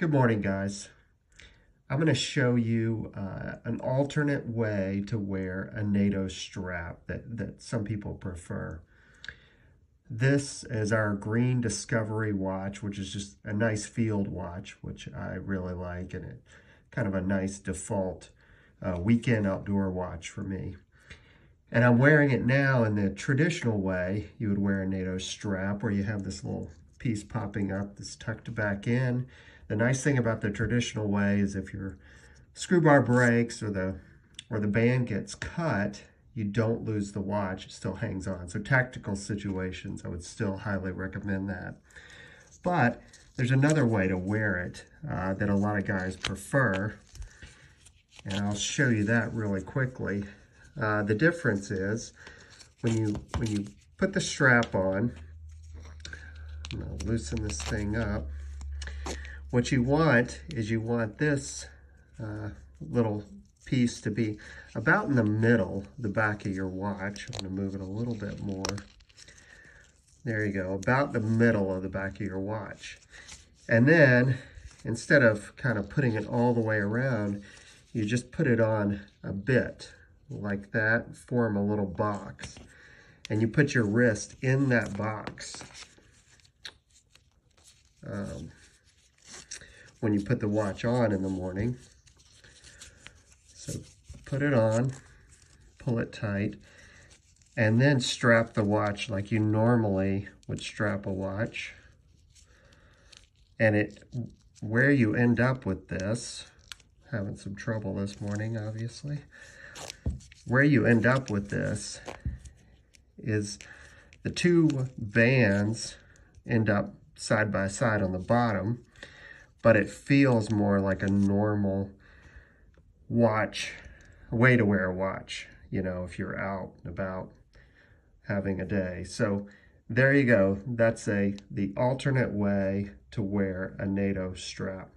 Good morning, guys. I'm going to show you an alternate way to wear a NATO strap that some people prefer. This is our green Discovery watch, which is just a nice field watch, which I really like, and it kind of a nice default weekend outdoor watch for me. And I'm wearing it now in the traditional way you would wear a NATO strap, where you have this little piece popping up that's tucked back in. The nice thing about the traditional way is if your screw bar breaks or the band gets cut, you don't lose the watch, it still hangs on. So tactical situations, I would still highly recommend that. But there's another way to wear it that a lot of guys prefer, and I'll show you that really quickly. The difference is when you put the strap on, I'm going to loosen this thing up. What you want is you want this little piece to be about in the middle, the back of your watch. I'm going to move it a little bit more. There you go, about the middle of the back of your watch. And then, instead of kind of putting it all the way around, you just put it on a bit, like that, form a little box. And you put your wrist in that box. When you put the watch on in the morning. So put it on, pull it tight, and then strap the watch like you normally would strap a watch. And where you end up with this, having some trouble this morning, obviously. Where you end up with this is the two bands end up side by side on the bottom, but it feels more like a normal watch, way to wear a watch, you know, if you're out and about having a day. So there you go. That's the alternate way to wear a NATO strap.